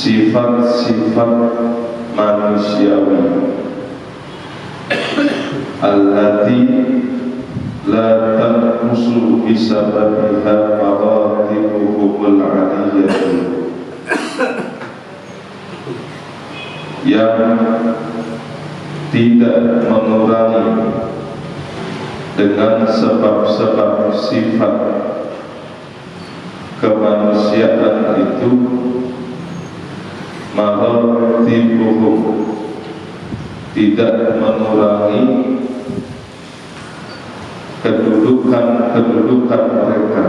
sifat-sifat manusiawi allati la tanqusu bisababiha maratibuhumul aliyatu, yang tidak mengurangi dengan sebab-sebab sifat kemanusiaan itu, maratibuhum, tidak mengurangi kedudukan mereka,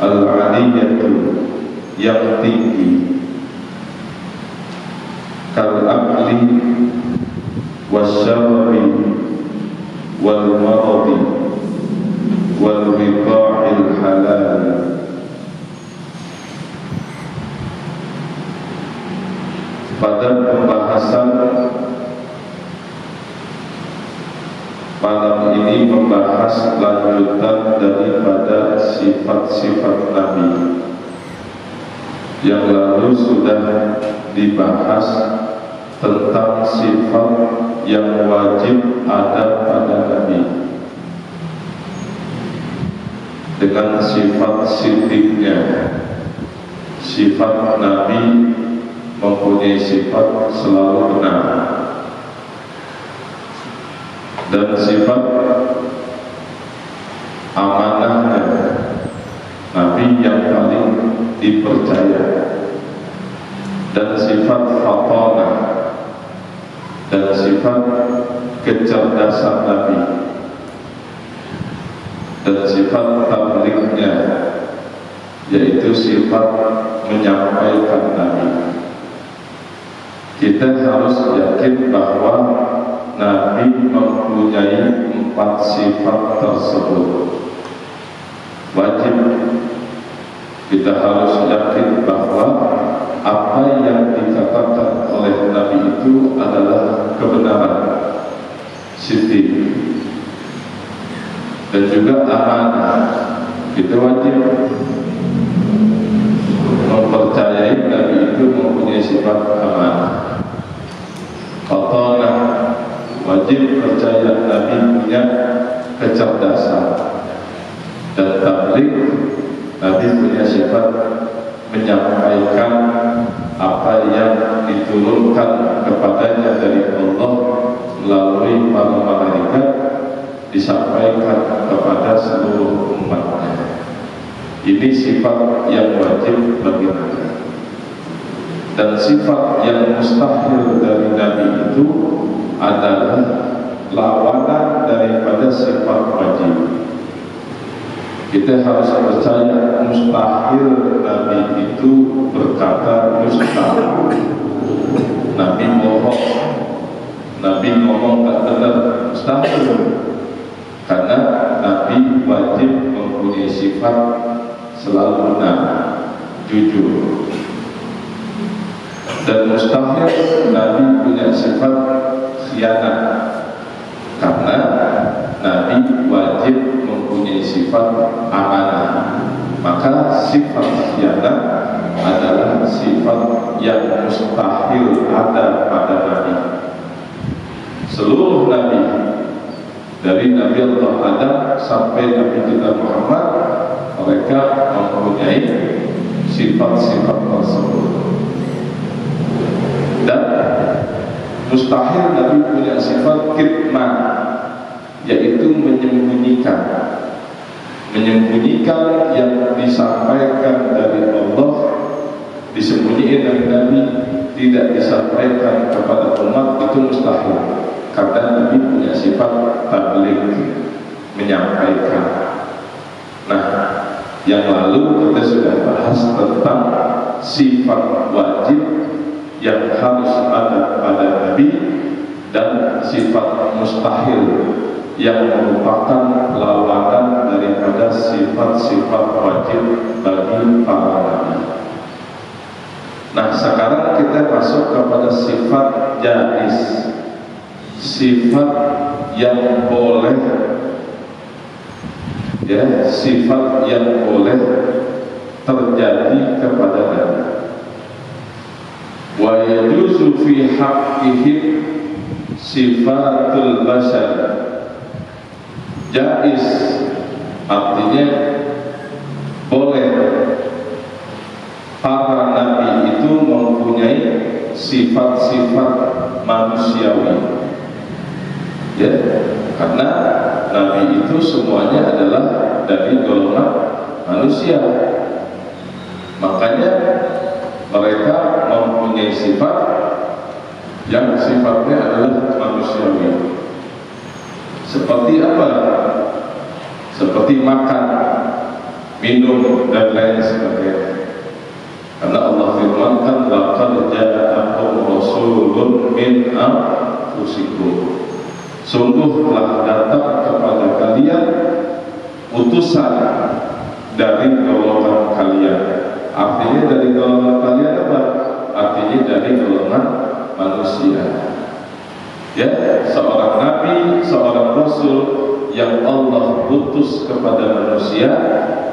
al-aliyatu, yang tinggi, kal-aqli wasyarri wal-maradi wal-wiqa'il halal. Pada pembahasan malam ini membahas lanjutan daripada sifat-sifat Nabi. Yang lalu sudah dibahas tentang sifat yang wajib ada pada Nabi, dengan sifat siddiqnya. Sifat Nabi mempunyai sifat selalu benar, dan sifat amanahnya, Nabi yang paling dipercaya, dan sifat fatanah, dan sifat kecerdasan Nabi, dan sifat tablighnya, yaitu sifat menyampaikan Nabi. Kita harus yakin bahwa Nabi mempunyai 4 sifat tersebut. Wajib kita harus yakin bahwa apa yang dikatakan oleh Nabi itu adalah kebenaran, siddiq, dan juga amanah. Kita wajib mempercayai Nabi itu mempunyai sifat amanah. Fatanah, wajib percaya Nabi punya kecerdasan. Dan tabligh, Nabi punya sifat menyampaikan apa yang diturunkan kepadanya dari Allah melalui para malaikat, disampaikan kepada seluruh umatnya. Ini sifat yang wajib bagi Nabi. Dan sifat yang mustahil dari Nabi itu adalah lawanan daripada sifat wajib. Kita harus percaya mustahil Nabi itu berkata mustahil. Nabi bohong, Nabi ngomong tak benar, mustahil. Karena Nabi wajib mempunyai sifat selalu benar, jujur. Dan mustahil Nabi punya sifat khianat, karena Nabi wajib mempunyai sifat amanah. Maka sifat khianat adalah sifat yang mustahil ada pada Nabi. Seluruh Nabi, dari Nabi Allah Adam sampai Nabi kita Muhammad, mereka mempunyai sifat-sifat tersebut. Dan mustahil Nabi punya sifat kitman, yaitu menyembunyikan yang disampaikan dari Allah, disembunyikan dari Nabi, tidak disampaikan kepada umat, itu mustahil. Karena Nabi punya sifat tabligh, menyampaikan. Nah, yang lalu kita sudah bahas tentang sifat wajib yang harus ada pada Nabi, dan sifat mustahil yang merupakan lawanan daripada sifat-sifat wajib bagi para Nabi. Nah, sekarang kita masuk kepada sifat jaiz, sifat yang boleh, ya, sifat yang boleh terjadi kepada Nabi. Wa yajuzu fi haqqihim sifatul bashar. Jaiz artinya boleh para nabi itu mempunyai sifat-sifat manusiawi. Ya, karena nabi itu semuanya adalah dari golongan manusia. Makanya mereka mempunyai sifat yang sifatnya adalah manusiawi. Seperti apa? Seperti makan, minum, dan lain sebagainya. Karena Allah firmankan, laqad ja'akum rasulun min anfusikum. Sungguh telah datang kepada kalian utusan dari golongan kalian. Artinya dari golongan kalian apa? Artinya dari golongan manusia. Ya, seorang nabi, seorang rasul yang Allah utus kepada manusia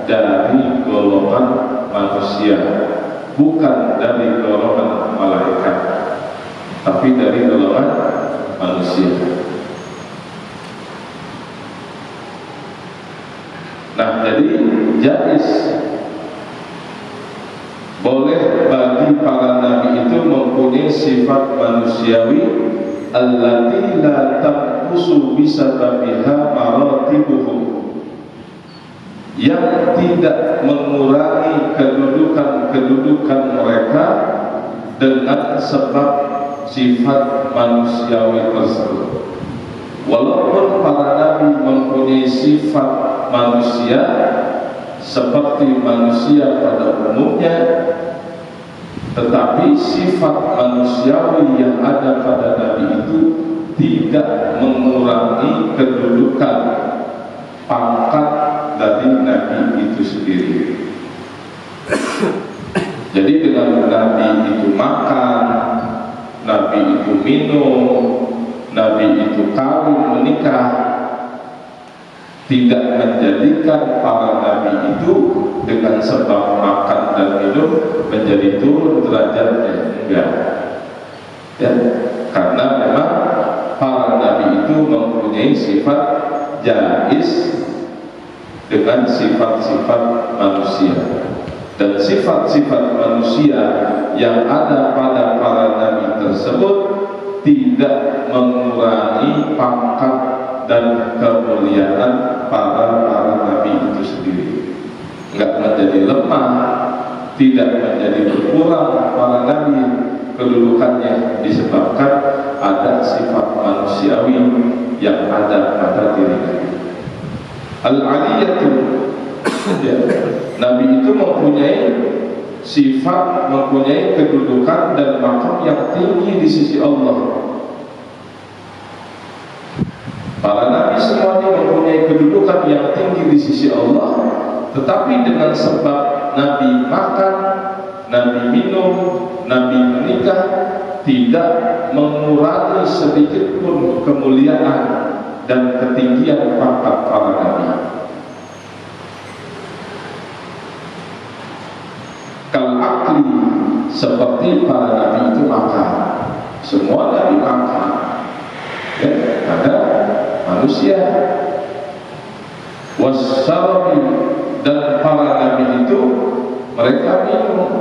dari golongan manusia, bukan dari golongan malaikat, tapi dari golongan manusia. Nah, jadi jais boleh bagi para nabi itu mempunyai sifat manusiawi allati la tanqusu bisababiha maratibuhum, yang tidak mengurangi kedudukan mereka dengan sebab sifat manusiawi tersebut. Walaupun para nabi mempunyai sifat manusia seperti manusia pada umumnya, tetapi sifat manusiawi yang ada pada nabi itu tidak mengurangi kedudukan pangkat dari nabi itu sendiri. Jadi dengan nabi itu makan, nabi itu minum, nabi itu kawin menikah, tidak menjadikan para nabi itu dengan sebab makan dan minum menjadi turun derajatnya, enggak. Ya, karena memang para nabi itu mempunyai sifat jais dengan sifat-sifat manusia, dan sifat-sifat manusia yang ada pada para nabi tersebut tidak mengurangi pangkat dan kemuliaan para nabi itu sendiri, enggak menjadi lemah, tidak menjadi berkurang para nabi kedudukannya, disebabkan ada sifat manusiawi yang ada pada diri nabi. Al-aliyatu, ya, nabi itu mempunyai sifat, mempunyai kedudukan dan maqam yang tinggi di sisi Allah. Para nabi semuanya mempunyai kedudukan yang tinggi di sisi Allah, tetapi dengan sebab nabi makan, nabi minum, nabi menikah, tidak mengurangi sedikit pun kemuliaan dan ketinggian pangkat para nabi. Kal-akli, seperti para nabi itu makan. Semua nabi makan, ya, ada manusia. Wasyarabi, dan para nabi itu mereka minum.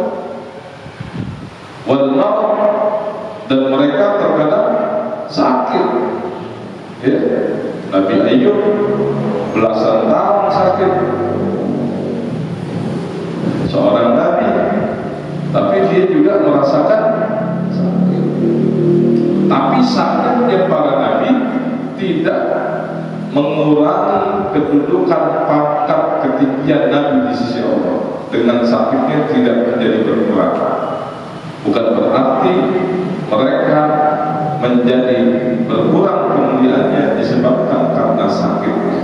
Wal marad, dan mereka terkadang sakit. Ya, Nabi Ayub belasan tahun sakit, seorang nabi, tapi dia juga merasakan sakit. Tapi sakitnya para nabi tidak mengurangi kedudukan pangkat ketinggian nabi di sisi Allah. Dengan sakitnya tidak menjadi berkurang. Bukan berarti mereka menjadi berkurang kemuliaannya disebabkan karena sakitnya.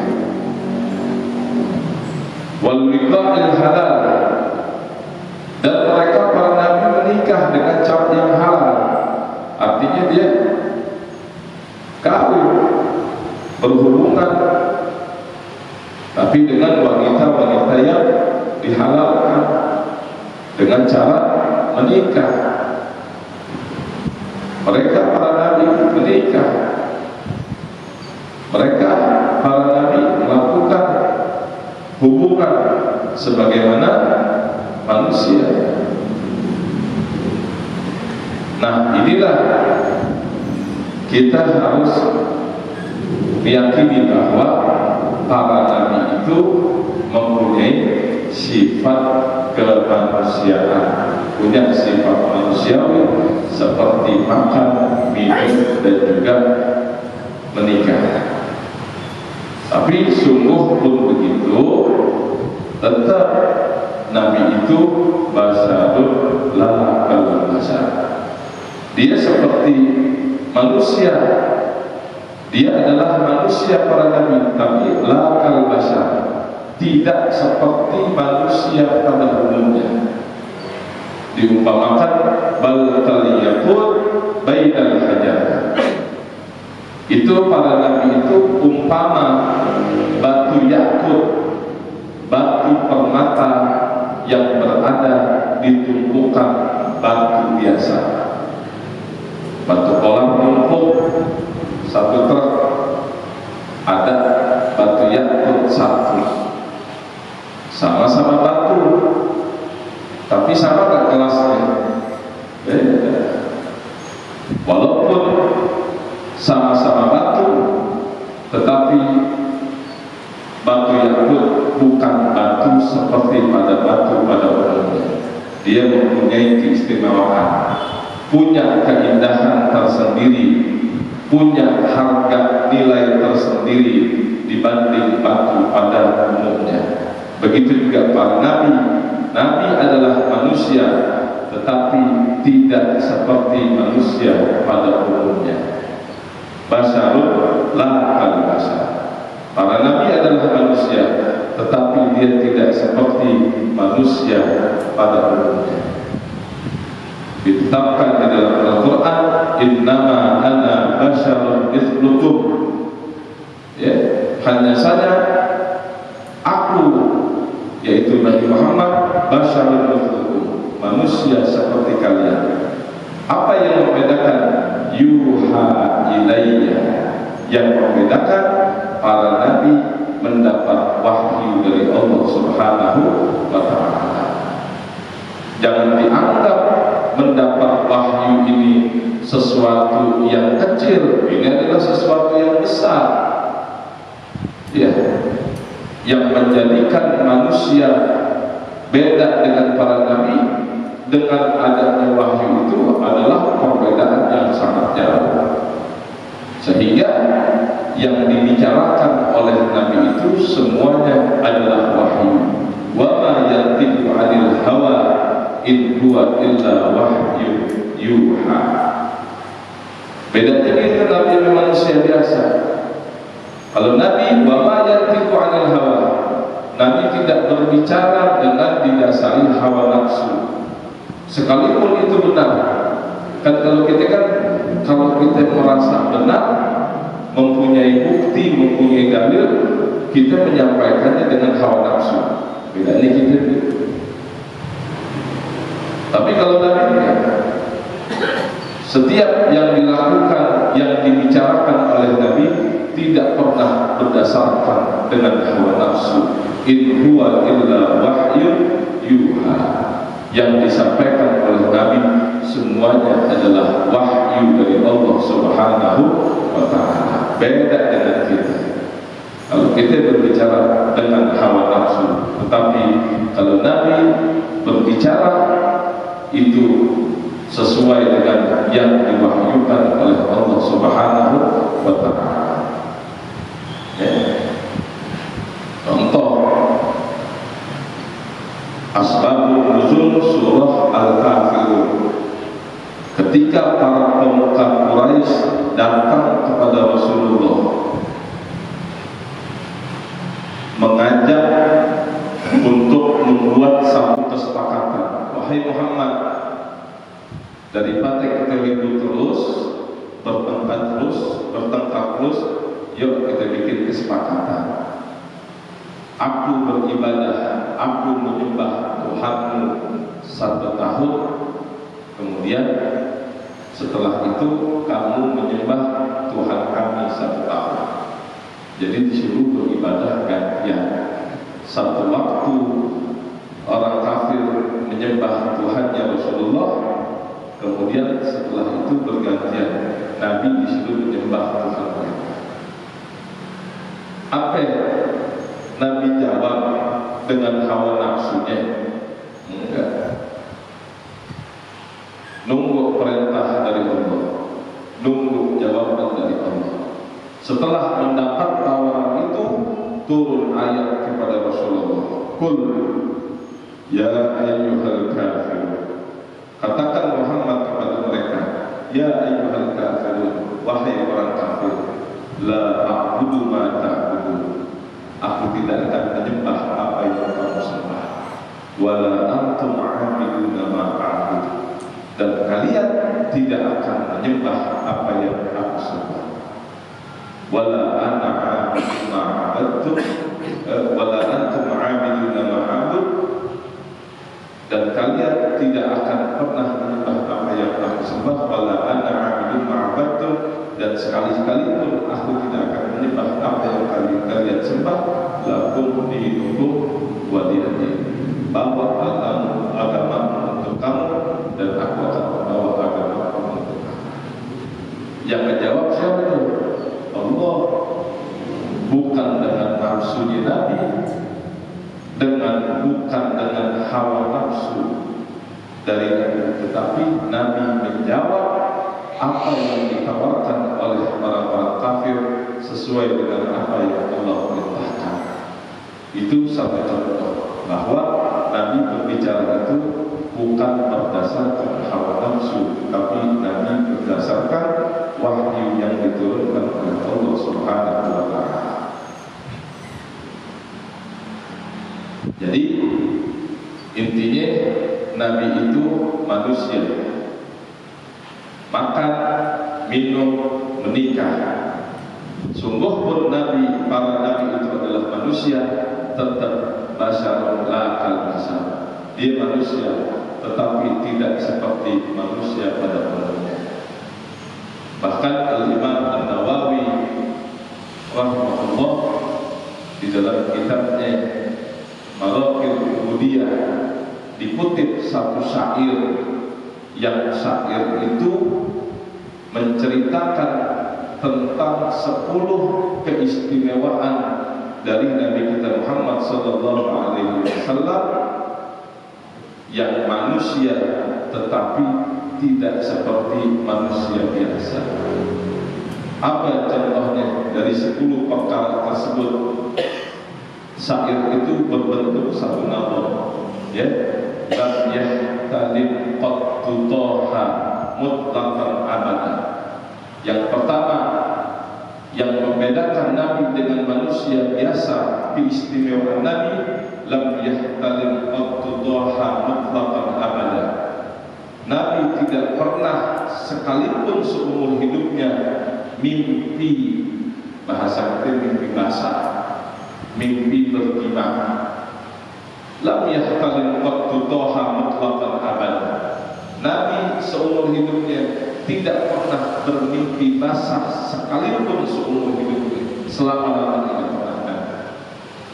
Wal wiqa'il halal, dan mereka para nabi menikah dengan cara yang halal. Artinya dia kawin, berhubungan, tapi dengan wanita-wanita yang dihalalkan dengan cara menikah. Mereka para nabi menikah, mereka para nabi melakukan hubungan sebagaimana manusia. Nah, inilah kita harus meyakini bahwa para nabi itu mempunyai sifat kemanusiaan, punya sifat manusiawi seperti makan, minum, dan juga menikah. Tapi sungguh pun begitu, tetap nabi itu basyarun la kal bashar. Dia seperti manusia. Dia adalah manusia para nabi, tapi la kal bashar, tidak seperti manusia pada umumnya. Diumpamakan bal kaliyakun bainal hajar. Itu para nabi itu umpama batu yakut, batu permata yang berada di tumpukan batu biasa. Batu kolam numpuk satu truk, ada batu yakut satu, sama-sama batu, tapi sama gak kelasnya? Beda. Walaupun sama-sama batu, tetapi batu yakut bukan batu seperti pada batu pada umumnya. Dia mempunyai keistimewaan, punya keindahan tersendiri, punya harga nilai tersendiri dibanding batu pada umumnya. Begitu juga para nabi. Nabi adalah manusia, tetapi tidak seperti manusia pada umumnya. Basyarun la kal bashar. Para nabi adalah manusia, tetapi dia tidak seperti manusia pada umumnya. Ditetapkan di dalam Al-Quran, innama ana basyarun mithlukum. Ya, hanya saja aku, yaitu Nabi Muhammad, basyarun mithlukum, manusia seperti kalian. Apa yang membedakan? Yuha ilayya, yang membedakan para nabi mendapat wahyu dari Allah Subhanahu wa ta'ala. Jangan dianggap mendapat wahyu ini sesuatu yang kecil. Ini adalah sesuatu yang besar, ya, yang menjadikan manusia beda dengan para nabi. Dengan adanya wahyu itu adalah perbedaan yang sangat jauh, sehingga yang dibicarakan oleh nabi itu semuanya adalah wahyu. Wa ma yantiqu 'anil hawa in huwa illa wahyu yuha. Bedanya dengan nabi manusia biasa. Kalau nabi wa ma yantiqu 'anil hawa, nabi tidak berbicara dengan didasari hawa nafsu. Sekalipun itu benar, kan kalau kita merasa benar, mempunyai bukti, mempunyai dalil, kita menyampaikannya dengan hawa nafsu. Bedanya kita. Tapi kalau Nabi, setiap yang dilakukan, yang dibicarakan oleh Nabi tidak pernah berdasarkan dengan hawa nafsu. In huwa illa wahyu yuha. Yang disampaikan oleh Nabi semuanya adalah wahyu dari Allah Subhanahu wa ta'ala. Beda dengan kita. Kalau kita berbicara dengan hawa nafsu, tetapi kalau Nabi berbicara itu sesuai dengan yang diwahyukan oleh Allah Subhanahu wa ta'ala. Ya. Contoh asbabun nuzul surah Al-Kafirun. Ketika para pemuka Quraisy datang kepada Rasulullah mengajak untuk membuat satu kesepakatan, wahai Muhammad, daripada kita ribut terus, bertengkar terus, yuk kita bikin kesepakatan. Aku beribadah, aku menyembah Tuhanmu 1 tahun, kemudian setelah itu kamu menyembah Tuhan kami 1 tahun. Jadi disuruh beribadah gantian. Satu waktu orang kafir menyembah Tuhannya Rasulullah, Kemudian setelah itu bergantian Nabi disuruh menyembah Tuhan mereka. Apa Nabi jawab dengan hawa nafsunya? Enggak. Nunggu perintah dari Allah, nunggu jawaban dari Allah. Setelah mendapat tawaran itu, turun ayat kepada Rasulullah. Qul ya ayyuhal kafirun. Katakan Muhammad kepada mereka, ya ayyuhal kafirun, wahai orang kafir, la a'budu ma ta'budun. Aku tidak akan menyembah apa yang kamu sembah. Wala antum 'abiduna ma a'budu. Dan kalian tidak akan menyembah apa yang aku sembah. Wala ana 'abidu ma 'abadtum, wala antum 'abiduna ma a'bud. Dan kalian tidak akan pernah menyembah apa yang aku sembah. Wala ana 'abidu ma 'abadtum. Dan sekali-kali pun aku tidak akan menyembah apa yang kalian sembah. Lakum dinukum waliyadin. Bawa agama untuk kamu dan aku akan membawa agama untuk kamu. Yang menjawab siapa itu? Allah. Bukan dengan nafsunya Nabi, bukan dengan hawa nafsu dari Nabi, tetapi Nabi menjawab apa yang ditawarkan oleh orang-orang kafir sesuai dengan apa yang Allah perintahkan. Itu satu contoh bahwa Nabi berbicara itu bukan berdasarkan hawa nafsu, tapi Nabi berdasarkan wahyu yang diturunkan oleh Allah Subhanahu wa Ta'ala. Jadi intinya Nabi itu manusia, makan, minum, menikah. Sungguh pun para nabi itu adalah manusia, tetap basyarun la kal-bashar. Dia manusia, tetapi tidak seperti manusia pada umumnya. Bahkan Al-Imam An-Nawawi rahimahullah di dalam kitabnya Maraqil Ubudiyah dikutip satu syair, yang syair itu menceritakan tentang 10 keistimewaan dari Nabi kita Muhammad sallallahu alaihi wasallam yang manusia tetapi tidak seperti manusia biasa. Apa contohnya dari 10 perkara tersebut? Syair itu berbentuk satu nama, ya. Lam yahtalim qattu toha mutlaqan abadan. Yang pertama yang membedakan Nabi dengan manusia biasa, keistimewaan Nabi, lam yahtalim qattu toha mutlaqan abadan. Nabi tidak pernah sekalipun seumur hidupnya mimpi, bahasa kita mimpi basah, mimpi bergimang. Lam yahtalim qattu toha mutlaqan abadan. Nabi seumur hidupnya tidak pernah bermimpi basah sekalipun seumur hidupnya, selama-lamanya tidak pernah.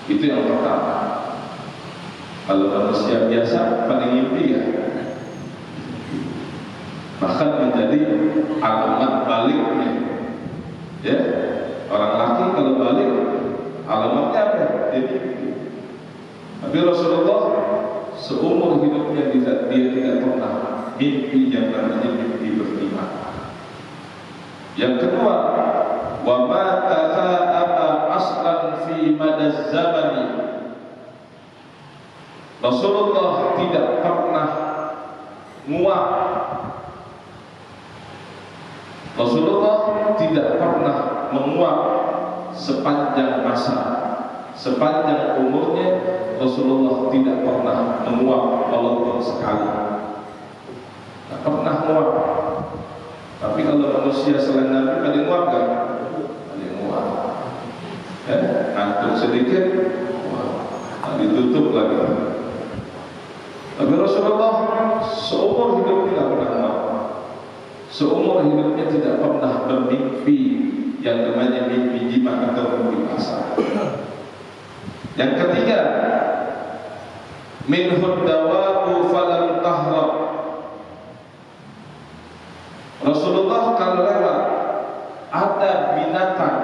Itu yang pertama. Kalau manusia biasa pada mimpi ya, bahkan menjadi alamat baliknya. Ya, orang laki kalau balik alamatnya apa? Dia mimpi. Tapi Rasulullah seumur hidupnya dia tidak pernah mimpi yang namanya mimpi bergimang. Yang kedua, wa ma tata'aba aslan fi madaz zamani. Rasulullah tidak pernah nguap. Rasulullah tidak pernah menguap sepanjang masa, sepanjang umurnya. Rasulullah tidak pernah menguap walaupun sekali. Tak pernah nguap. Tapi kalau manusia selain Nabi ada nguap kan? Ada nguap. Ngantuk sedikit, ditutup lagi. Tapi Rasulullah seumur hidupnya tidak pernah nguap. Seumur hidupnya tidak pernah bermimpi yang namanya mimpi jima atau mimpi basah. Yang ketiga, minhud dawabu falam tahrab. kalau lewat ada binatang,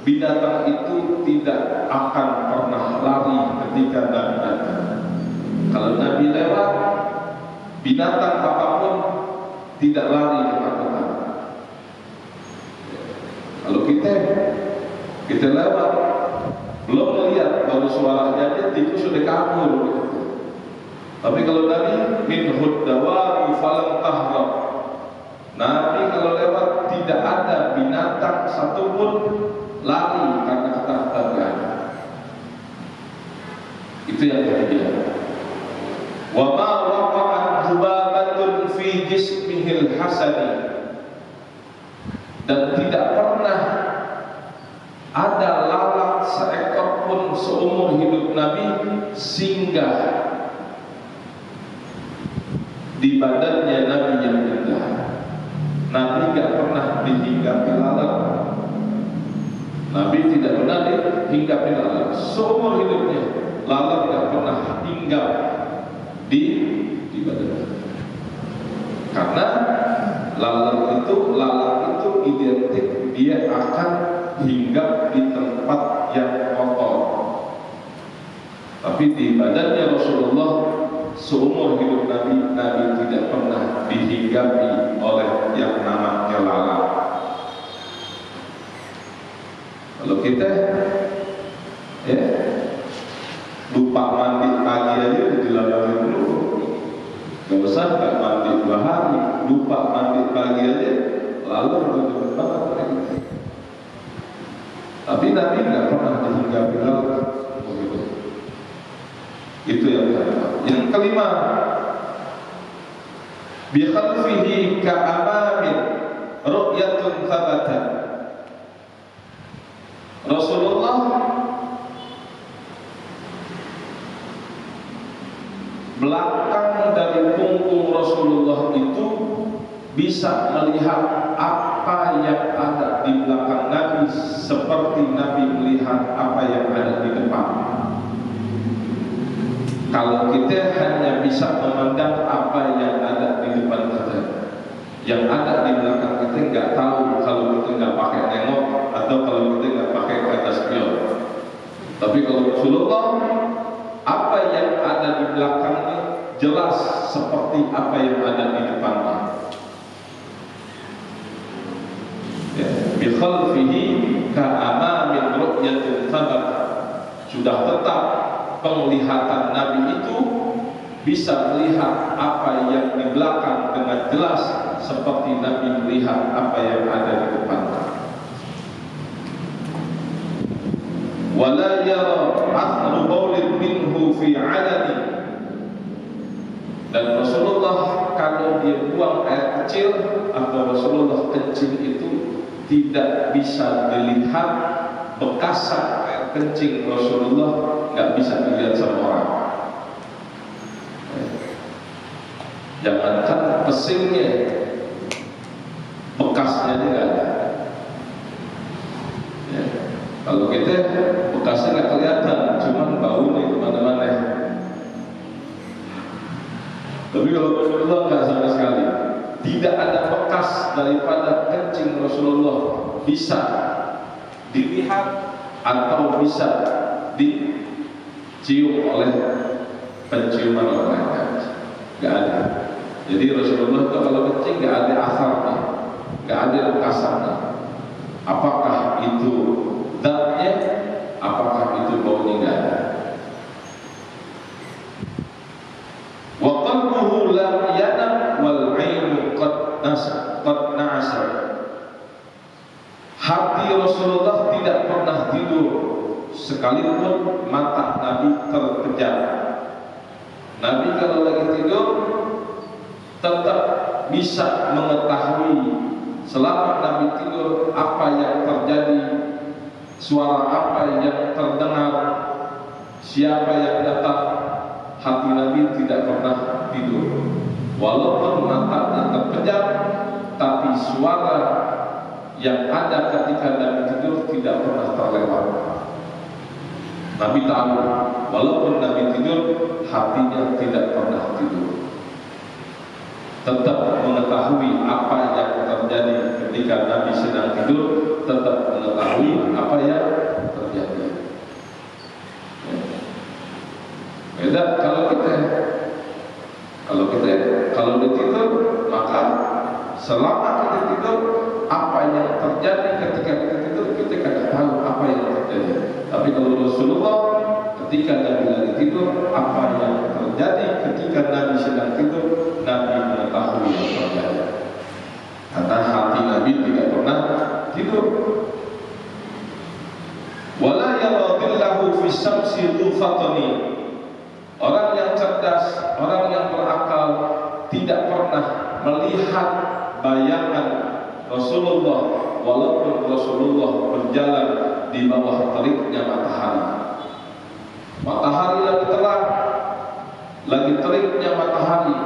binatang itu tidak akan pernah lari ketika Nabi datang. Kalau Nabi lewat, binatang apapun tidak lari ketakutan. Kalau kita lewat, belum melihat, baru suaranya aja tikus sudah kabur gitu. Tapi kalau Nabi minhud dawaru falam tahrab, Nabi kalau lewat tidak ada binatang satupun lari karena ketakutan. Itu yang ketiga. Wa ma waqa'at dhubabatun fi jismihil hasani, dan tidak pernah ada lalat seekor pun seumur hidup Nabi singgah di badannya Nabi yang indah. Nabi tidak pernah dihinggapi lalat. Nabi tidak pernah dihinggapi lalat seumur hidupnya. Lalat tidak pernah hinggap di badannya. Karena lalat itu identik dia akan hinggap di tempat yang kotor. Tapi di badannya Rasulullah seumur hidup Nabi tidak pernah dihinggapi oleh yang namanya lalat. Kalau kita lupa mandi pagi aja dilalui dulu. Gak usah gak mandi 2 hari, lupa mandi pagi aja lalu betul-betul banget. Tapi Nabi nggak pernah dihinggapi lalat. Itu yang pertama. Yang kelima, bi khalfihi ka'amamin ru'yatun thabatan. Rasulullah belakang dari punggung Rasulullah itu bisa melihat apa yang ada di belakang Nabi seperti Nabi melihat apa yang ada di depan. Kalau kita hanya bisa memandang apa yang ada di depan kita, yang ada di belakang kita nggak tahu kalau kita nggak pakai nengok atau kalau kita nggak pakai kata spion. Tapi kalau Rasulullah, apa yang ada di belakangnya jelas seperti apa yang ada di depannya. Bi khalfihi ka'amamin ru'yatin thabat. Sudah tetap penglihatan Nabi itu bisa melihat apa yang di belakang dengan jelas seperti Nabi melihat apa yang ada di depannya. Wala yara athru baulin minhu fi 'alani. Dan Rasulullah kalau dia buang air kecil atau Rasulullah kencing itu tidak bisa dilihat bekasan air kencing Rasulullah, nggak bisa dilihat sama orang. Jangankan pesingnya, bekasnya juga ada. Ya. Kalau kita bekasnya nggak kelihatan, cuman baunya kemana-mana. Tapi kalau Rasulullah nggak sama sekali, tidak ada bekas daripada kencing Rasulullah bisa dilihat atau bisa dicium oleh penciuman orang lain. Nggak ada. Jadi Rasulullah itu kalau kencing nggak ada asarnya, nggak ada bekasannya. Apakah itu zatnya? Apakah itu baunya? Nggak ada. Wa qalbuhu lam yanam wal 'ainu qad na'asa. Hati Rasulullah tidak pernah tidur sekalipun mata Nabi terpejam. Nabi kalau lagi tidur tetap bisa mengetahui selama Nabi tidur apa yang terjadi, suara apa yang terdengar, siapa yang datang. Hati Nabi tidak pernah tidur. Walaupun matanya terpejam, tapi suara yang ada ketika Nabi tidur tidak pernah terlewat. Nabi tahu, walaupun Nabi tidur, hatinya tidak pernah tidur. Tetap mengetahui apa yang terjadi ketika Nabi sedang tidur tetap mengetahui apa yang terjadi. Beda kalau dia tidur, maka selama kita tidur, apa yang terjadi ketika kita tidur kita tidak tahu apa yang terjadi. Tapi kalau Rasulullah ketika Nabi lagi tidur, apa yang terjadi ketika Nabi sedang tidur, Nabi mengetahui yang terjadi. Karena hati Nabi tidak pernah tidur. Wala yaradillahu fi syamsi dhufatani. Orang yang cerdas, orang yang berakal tidak pernah melihat bayangan Rasulullah walaupun Rasulullah berjalan di bawah teriknya matahari. Matahari lagi terang, lagi teriknya matahari,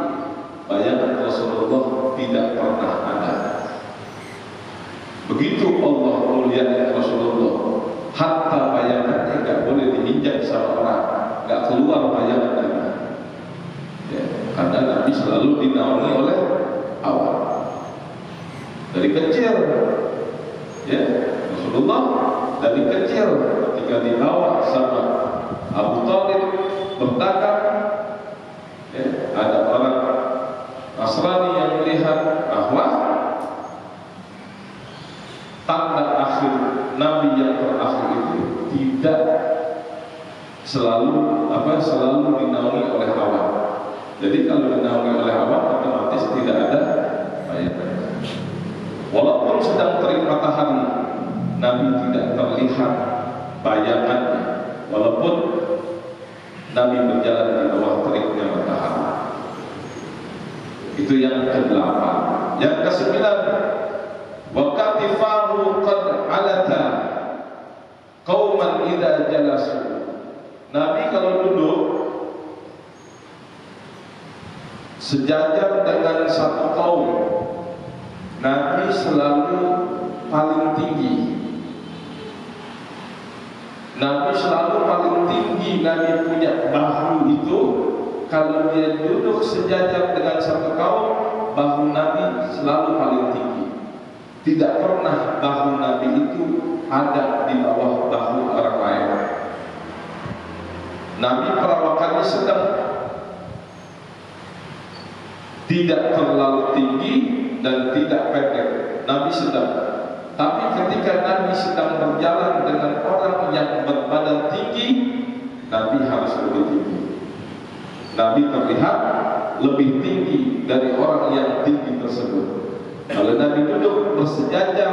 bayangan Rasulullah tidak pernah ada. Begitu Allah muliakan Rasulullah, hatta bayangannya tidak boleh diinjak sama orang, tidak keluar bayangan Nabi. Ya, karena Nabi selalu dinaungi oleh awan. Dari kecil, ya Rasulullah dari kecil ketika dibawa sama Abu Thalib berdagang, ya, ada orang Nasrani yang melihat bahwa tanda akhir Nabi yang terakhir itu tidak selalu dinaungi oleh awan. Jadi kalau dinaungi oleh awan otomatis tidak ada bayangan. Walaupun sedang terik matahari, Nabi tidak terlihat bayangannya. Walaupun Nabi berjalan di bawah teriknya matahari. Itu yang ke-8. Yang ke-9, wa katifahu qad alata qauman idza jalasu. Nabi kalau duduk sejajar dengan satu kaum, Nabi selalu paling tinggi. Nabi selalu paling tinggi. Nabi punya bahu itu, kalau dia duduk sejajar dengan satu kaum, bahu Nabi selalu paling tinggi. Tidak pernah bahu Nabi itu ada di bawah bahu orang lain. Nabi perawakannya sedang, tidak terlalu tinggi dan tidak pendek. Nabi sedang. Tapi ketika Nabi sedang berjalan dengan orang yang berbadan tinggi, Nabi harus lebih tinggi. Nabi terlihat lebih tinggi dari orang yang tinggi tersebut. Kalau Nabi duduk bersejajar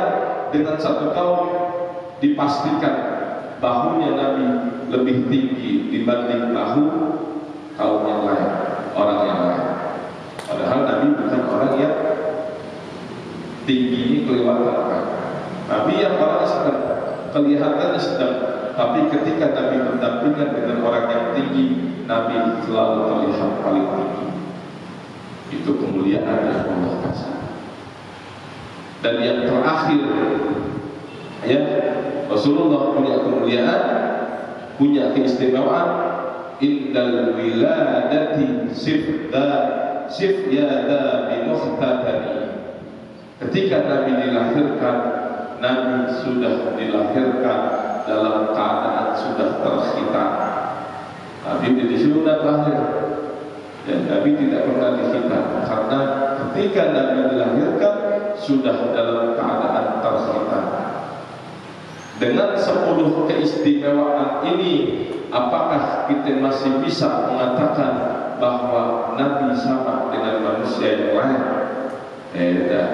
dengan satu kaum, dipastikan bahunya Nabi lebih tinggi dibanding bahu kaum yang lain, orang yang lain. Padahal Nabi bukan orang yang tinggi kelewatan. Nabi yang orangnya sedang, kelihatannya sedang, tapi ketika Nabi berdampingan dengan orang yang tinggi, Nabi selalu terlihat paling tinggi. Itu kemuliaan yang Allah kasih. Dan yang terakhir, ya, Rasulullah punya kemuliaan, punya keistimewaan. Indal wiladati sifyada bimuhtadani. Ketika Nabi dilahirkan, Nabi sudah dilahirkan dalam keadaan sudah terkhitan. Nabi disunat lahir, dan Nabi tidak pernah dikhitan, karena ketika Nabi dilahirkan sudah dalam keadaan terkhitan. Dengan 10 keistimewaan ini, apakah kita masih bisa mengatakan bahwa Nabi sama dengan manusia yang lain? Tidak.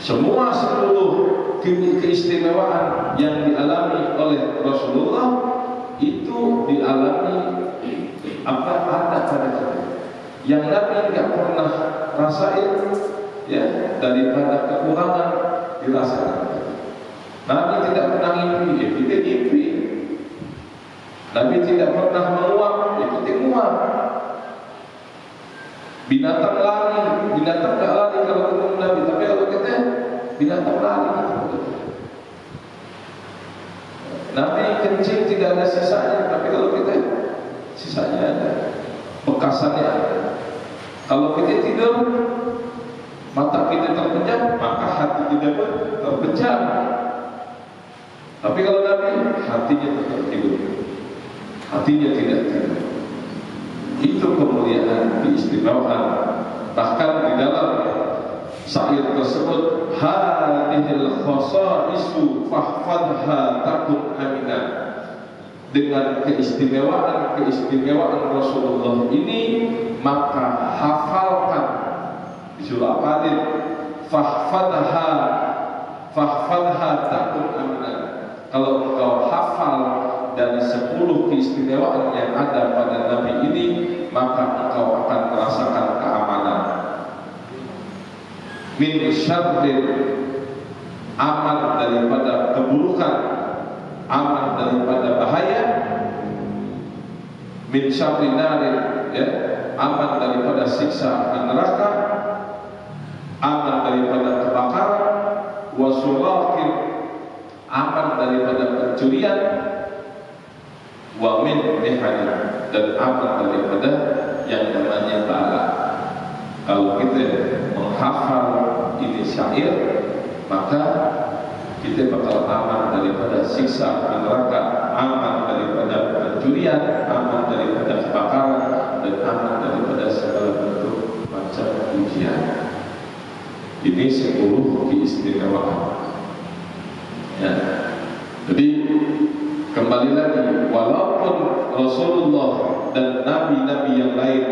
Semua 10 keistimewaan yang dialami oleh Rasulullah itu dialami ada pada kita. Yang Nabi tidak pernah rasain, ya, daripada kekurangan dirasakan. Nabi tidak pernah ngimpi, ya kita ngimpi. Nabi tidak pernah menguap, ya kita nguap. Binatang lari, binatang tidak lari kalau ketemu Nabi, tapi kalau kita binatang lari. Nabi kencing tidak ada sisanya, tapi kalau kita sisanya ada, bekasannya ada. Kalau kita tidur Mata kita terpejam, maka hati kita pun terpejam. Tapi kalau Nabi, hatinya tetap hidup, hatinya tidak tidur. Itu kemuliaan, keistimewaan. Bahkan di dalam syair tersebut, hadhil khasaisu fahfadha takun aminah. Dengan keistimewaan Rasulullah ini, maka hafalkan. Disuruh hafalin, fahfadha takun aminah. Kalau engkau hafal dari 10 keistimewaan yang ada pada Nabi ini, maka engkau akan merasakan keamanan. Min syarrin, aman daripada keburukan, aman daripada bahaya. Min syarrin narin, ya, aman daripada siksa neraka, aman daripada kebakaran. Wa surakin, aman daripada pencurian. Wa min mihani, dan aman daripada yang namanya bala. Kalau kita menghafal ini syair, maka kita bakal aman daripada siksa neraka, aman daripada pencurian, aman daripada kebakaran, dan aman daripada segala bentuk macam ujian. Ini 10 keistimewaan. Ya. Jadi kembali lagi, walaupun Rasulullah dan nabi-nabi yang lain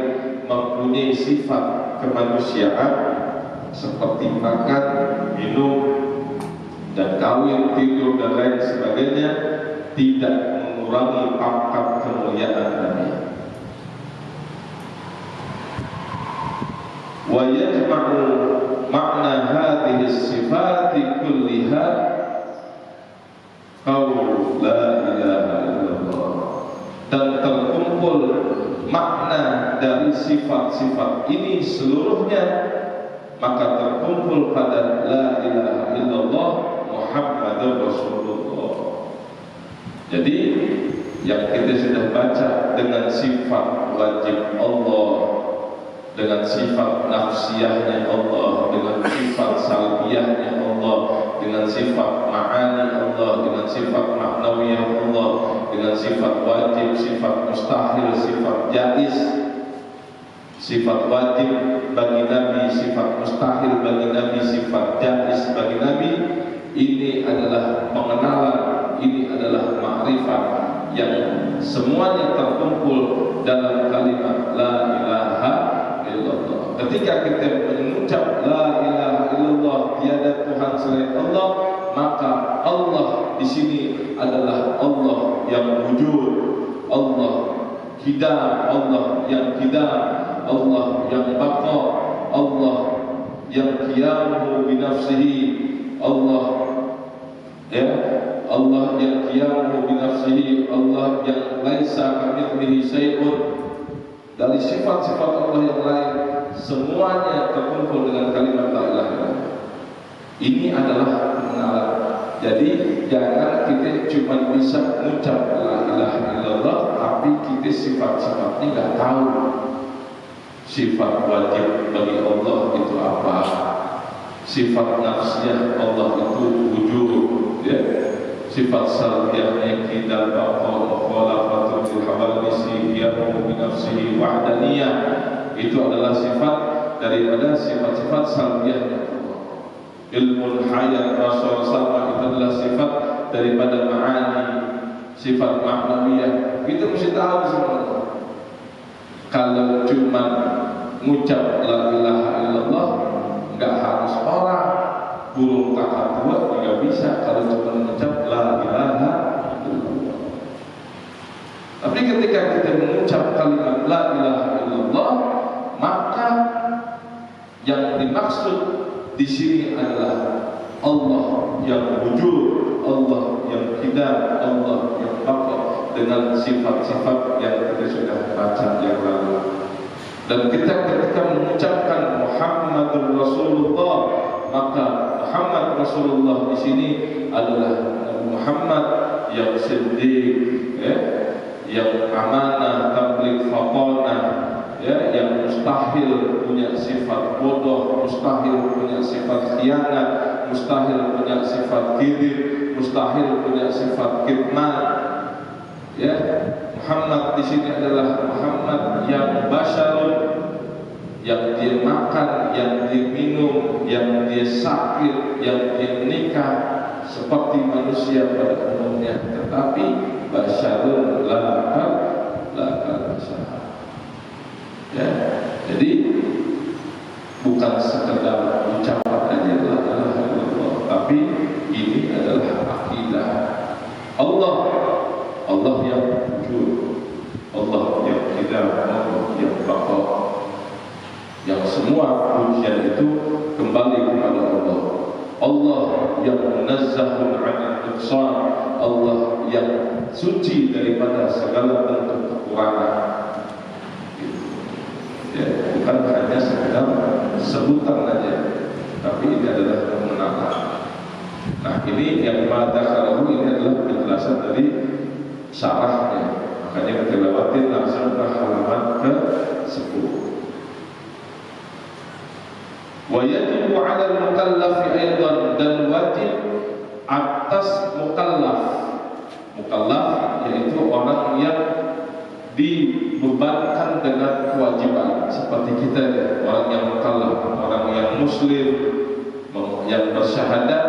mempunyai sifat kemanusiaan seperti makan, minum, dan kawin, tidur, dan lain sebagainya, tidak mengurangi pangkat kemuliaan Nabi. Wa yajma'u makna hadhihi sifati kulliha qaul la ilaha illallah, dan terkumpul makna dari sifat-sifat ini seluruhnya, maka terkumpul pada la ilaha illallah Muhammadur Rasulullah. Jadi yang kita sudah baca dengan sifat wajib Allah, dengan sifat nafsiyahnya Allah, dengan sifat salbiyahnya Allah, dengan sifat ma'ani Allah, dengan sifat ma'nawiyah Allah, dengan sifat wajib, sifat mustahil, sifat jaiz. Sifat wajib bagi Nabi, sifat mustahil bagi Nabi, sifat jaiz bagi Nabi. Ini adalah pengenalan, ini adalah ma'rifat yang semuanya terkumpul dalam kalimat la ilaha illallah. Ketika kita mengucap la ilaha illallah, tiada Tuhan selain Allah, maka Allah di sini adalah Allah yang wujud, Allah hidam, Allah yang hidam, Allah yang baqa, Allah yang qiyamuhu binafsihi, Allah, ya, Allah yang qiyamuhu binafsihi, Allah yang laisa kamitslihi syai'un. Dari sifat-sifat Allah yang lain, semuanya terkumpul dengan kalimat la ilaha illallah. Ini adalah pengenalan. Jadi jangan kita cuma bisa mengucap la ilaha illallah, tapi kita sifat-sifatnya nggak tahu. Sifat wajib bagi Allah itu apa? Sifat nafsiyah Allah itu wujud, ya. Sifat salbiyahnya kita baqa'u khalafatul hawadisi yamu bi nafsihi wahdaniyah, itu adalah sifat daripada sifat-sifat salbiyahnya Allah. Ilmu hayat Rasul sallallahu itu adalah sifat daripada ma'ani, sifat ma'nawiyah. Kita mesti tahu semua. Kalau cuma ngucap la ilaha illallah, enggak harus orang, burung kakak tua juga bisa kalau cuma mengucap la ilaha illallah. Tapi ketika kita mengucap kalimat la ilaha illallah, maka yang dimaksud di sini adalah Allah yang wujud, Allah yang hidam, Allah yang baqa, dengan sifat-sifat yang kita sudah baca yang lalu. Dan kita ketika mengucapkan Muhammadur Rasulullah, maka Muhammad Rasulullah di sini adalah Nabi Muhammad yang siddiq, ya, yang amanah, tabligh, faqanah, ya, yang mustahil punya sifat bodoh, mustahil punya sifat khianat, mustahil punya sifat kibir, mustahil punya sifat kitman. Ya, Muhammad di sini adalah Muhammad yang basyarun, yang dia makan, yang dia minum, yang dia sakit, yang dia menikah seperti manusia pada umumnya, tetapi basyarun la basyar. Ya, jadi bukan sekedar ucapan aja la ilaha illallah, tapi ini adalah akidah. Allah yang wujud, Allah yang tidak, Allah yang baqa, yang semua pujian itu kembali kepada Allah. Allah yang munazzahun 'anil nuqsan, Allah yang suci daripada segala bentuk kekurangan. Ya, bukan hanya sekedar sebutan saja, tapi ini adalah kemenangan. Nah, ini yang madakhalahu, ini adalah penjelasan dari syarahnya. Makanya kita lewatin langsung ke halaman ke-10. Wa yajibu 'ala al-mukallafi aidan, dan wajib atas mukallaf. Mukallaf yaitu orang yang dibebankan dengan kewajiban seperti kita ya, orang yang mukallaf, orang yang muslim, yang bersyahadat,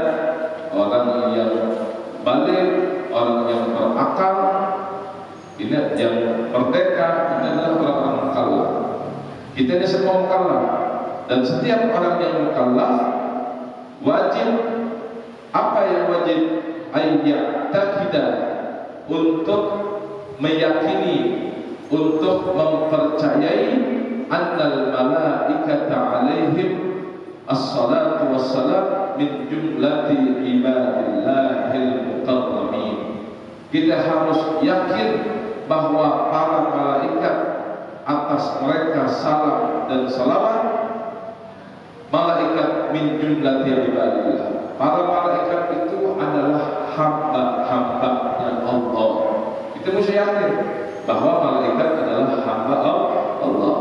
orang yang baligh, orang yang berakal, ini yang merdeka, ini adalah orang mukallaf. Kita ini semua mukallaf, dan setiap orang yang mukallaf wajib, apa yang wajib? Ayya'taqidah, untuk meyakini, untuk mempercayai annal malaikata alaihim as-salatu wassalam min jumlati ibadillahil muqarrabin. Kita harus yakin bahwa para malaikat, atas mereka salam dan salawat, malaikat min jumlati ibadillah, para malaikat itu adalah hamba-hambanya Allah. Kita mesti yakin bahwa malaikat adalah hamba Allah.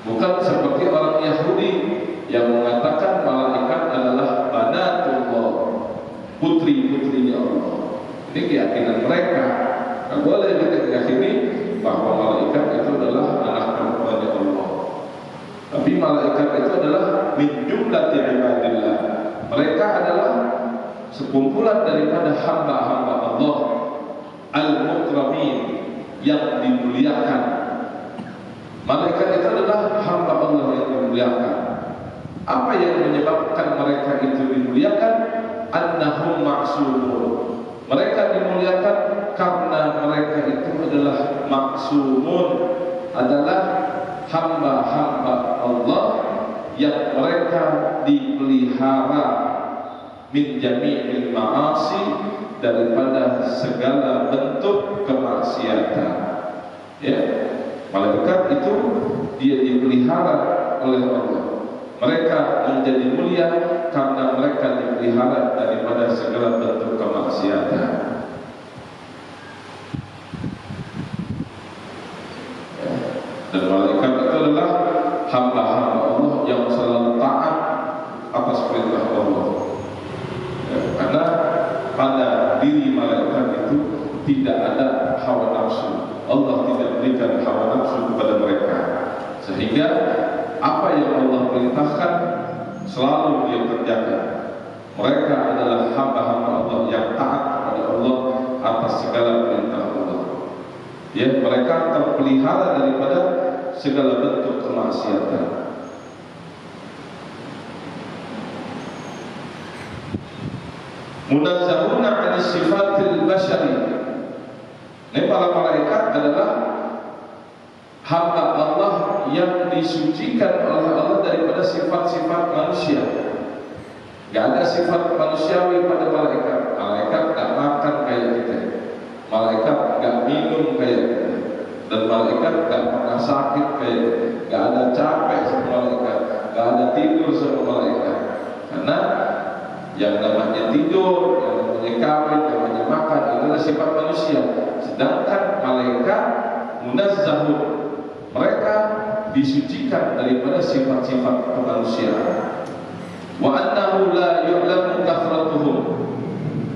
Bukan seperti orang Yahudi yang mengatakan malaikat adalah banatullah, putri-putrinya Allah. Ini keyakinan mereka. Nah, boleh kita yakini bahwa malaikat itu adalah anak perempuannya Allah. Tapi malaikat itu adalah min jumlati ibadillah. Mereka adalah sekumpulan daripada hamba-hamba Allah al-mukramin, yang dimuliakan. Malaikat itu adalah hamba Allah yang dimuliakan. Apa yang menyebabkan mereka itu dimuliakan? Annahum ma'sumun. Mereka dimuliakan karena mereka itu adalah maksumun, adalah hamba-hamba Allah yang mereka dipelihara min jami'il ma'asi, daripada segala bentuk kemaksiatan. Ya, malaikat itu dia dipelihara oleh Allah. Mereka menjadi mulia karena mereka dipelihara daripada segala bentuk kemaksiatan. Ya. Dan malaikat itu adalah hamba-hamba Allah yang selalu taat atas perintah Allah. Ya, karena pada diri malaikat itu tidak ada hawa nafsu. Allah tidak berikan hawa nafsu kepada mereka, sehingga apa yang Allah perintahkan selalu dia kerjakan. Mereka adalah hamba-hamba Allah yang taat kepada Allah atas segala perintah Allah. Ya, mereka terpelihara daripada segala bentuk kemaksiatan. Munazzahuna 'ani sifatil basyari. Ini para malaikat adalah hamba Allah yang disucikan oleh Allah daripada sifat-sifat manusia. Gak ada sifat manusiawi pada malaikat. Malaikat gak makan kayak kita, malaikat gak minum kayak kita, dan malaikat gak pernah sakit kayak kita. Gak ada capek sama malaikat, gak ada tidur sama malaikat. Karena yang namanya tidur, yang namanya kawin, yang namanya makan, itu adalah sifat manusia. Sedangkan malaikat munazzahun, mereka disucikan daripada sifat-sifat kemanusiaan. Wa annahu la yu'lamu kathratuhum,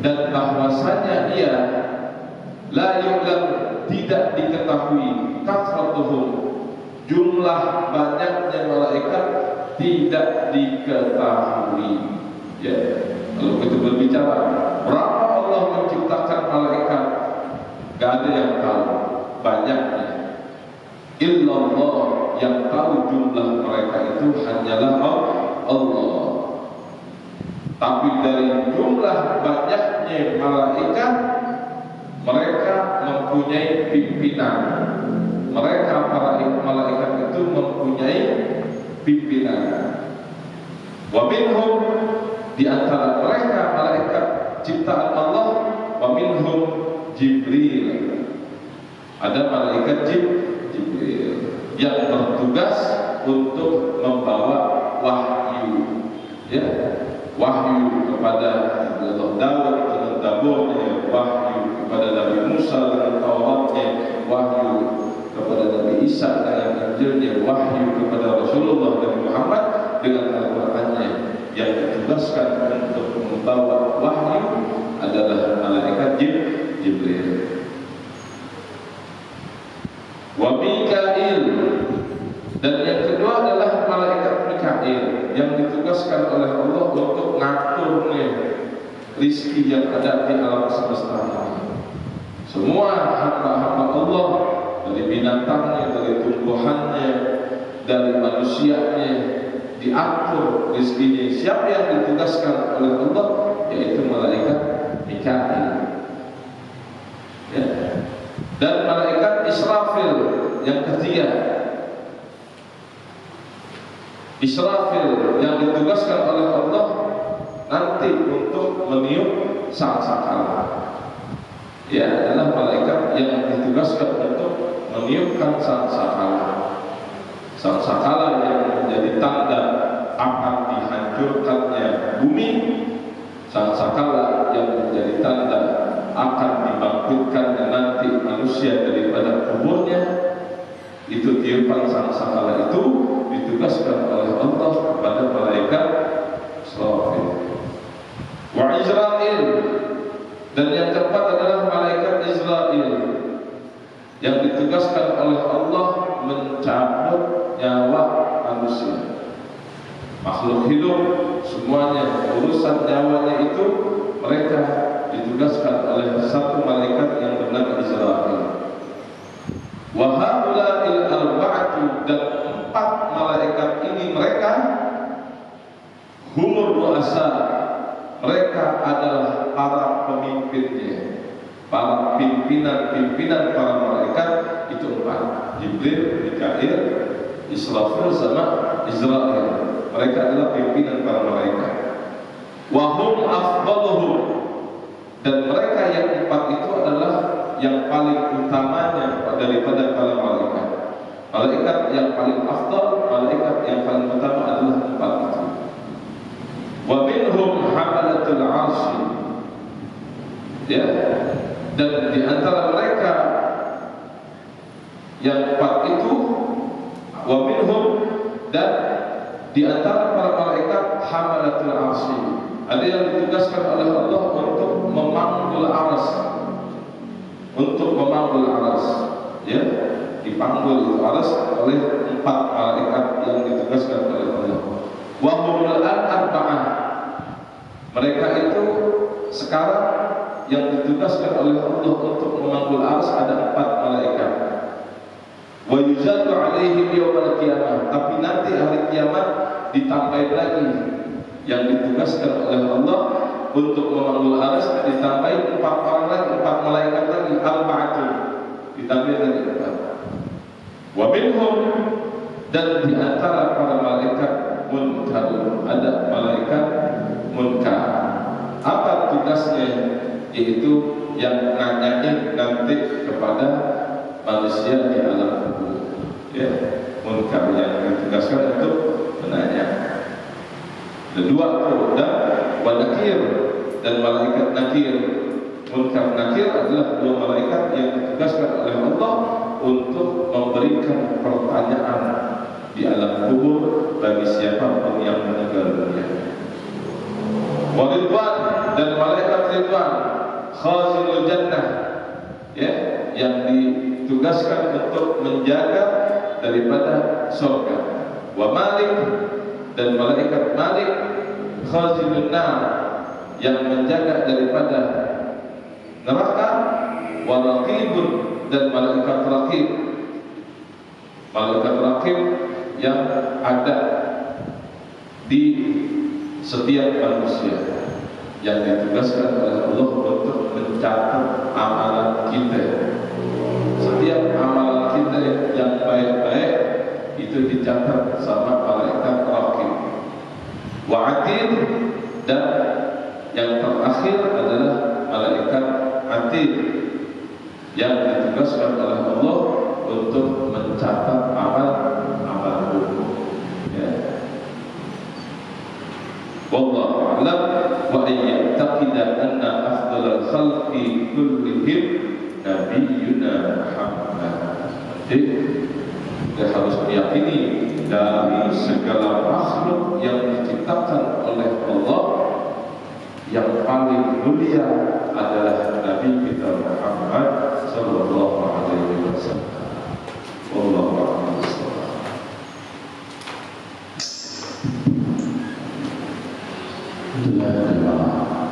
dan bahwasanya ia la yu'lam, tidak diketahui, kathratuhum, jumlah banyaknya malaikat tidak diketahui. Ya, kalau kita berbicara berapa Allah menciptakan malaikat, gak ada yang tahu banyaknya. Illallah, yang tahu jumlah mereka itu hanyalah Allah. Tapi dari jumlah banyaknya malaikat, mereka mempunyai pimpinan. Mereka para malaikat itu mempunyai pimpinan. Wa minhum, di antara mereka malaikat ciptaan Allah, wa minhum Jibril, ada malaikat Jibril yang bertugas untuk membawa wahyu, ya, wahyu kepada Allah Daud dengan Zaburnya, wahyu kepada Nabi Musa dengan Tauratnya, wahyu kepada Nabi Isa dengan Injilnya, wahyu kepada Rasulullah Nabi Muhammad dengan Al-Qur'annya. Yang ditugaskan untuk membawa wahyu adalah malaikat Jibril. Wa Mikail, dan yang kedua adalah malaikat Mikail yang ditugaskan oleh Allah untuk ngaturnya rizki yang ada di alam semesta ini. Semua hamba-hamba Allah, dari binatangnya, dari tumbuhannya, dari manusianya, diatur rizkinya. Siapa yang ditugaskan oleh Allah? Yaitu malaikat Mikail, ya. Dan malaikat Israfil yang ketiga, Israfil yang ditugaskan oleh Allah nanti untuk meniup sangkakala. Ya, adalah malaikat yang ditugaskan untuk meniupkan sangkakala. Sangkakala yang menjadi tanda akan dihancurkannya bumi, sangkakala yang menjadi tanda akan dibangkitkannya nanti manusia daripada kuburnya. Itu tiupan sangkakala itu ditugaskan oleh Allah kepada malaikat Israfil. Wa Israil, dan yang keempat adalah malaikat Israil yang ditugaskan oleh Allah mencabut nyawa manusia. Makhluk hidup semuanya, urusan nyawanya itu mereka ditugaskan oleh satu malaikat yang bernama Israil. Wa haula'il arba'atu, dan empat malaikat ini mereka humur ru'asa, mereka adalah para pemimpinnya, para pimpinan para malaikat itu empat: Jibril, Mikail, Israfil sama Israil. Mereka adalah pimpinan para malaikat. Wa hum afdaluhum, dan mereka yang empat itu adalah yang paling utamanya daripada para malaikat. Malaikat yang paling afdal, malaikat yang paling utama adalah empat itu. Wa minhum hamalatul 'arsy, ya, dan di antara mereka yang empat itu, wa minhum, dan di antara para malaikat hamalatul 'arsy, ada yang ditugaskan oleh Allah untuk memanggul aras, untuk memanggul aras, ya, dipanggul aras oleh empat malaikat yang ditugaskan oleh Allah. Wa humul arba'ah, mereka itu sekarang yang ditugaskan oleh Allah untuk memanggul aras ada empat malaikat. Wa yuzadu alaihim yawmal qiyamah, tapi nanti hari kiamat ditambahin lagi yang ditugaskan oleh Allah untuk memanggul aras, ditambahin empat orang lagi, empat malaikat lagi, arba'atun, ditambahin lagi empat. Wa minhum, dan di antara para malaikat munkarun, ada malaikat munkar. Apa tugasnya? Yaitu yang nanyain nanti kepada manusia di alam kubur, ya, munkar yang ditugaskan untuk menanya. Ada dua tuh, dan nakir, dan malaikat nakir. Munkar nakir adalah dua malaikat yang ditugaskan oleh Allah untuk memberikan pertanyaan di alam kubur bagi siapapun yang meninggal dunia. Wa ridwan, dan malaikat ridwan, khazinul jannah, ya, yang ditugaskan untuk menjaga daripada surga. Wa malik, dan malaikat malik, khazinun nar, yang menjaga daripada neraka. Wa raqibun, dan malaikat raqib, malaikat raqib yang ada di setiap manusia, yang ditugaskan oleh Allah untuk mencatat amalan kita. Setiap amalan kita yang baik-baik itu dicatat sama malaikat raqib. Wa atid, dan yang terakhir adalah malaikat atid, yang ditugaskan oleh Allah untuk mencatat amal hukum. Ya. Wallahu a'lam, wa ayyataqida anna afdalal khalqi kullihim nabiyyuna Muhammad. Jadi kita harus meyakini dari segala makhluk yang diciptakan oleh Allah, yang paling mulia adalah Nabi kita Muhammad.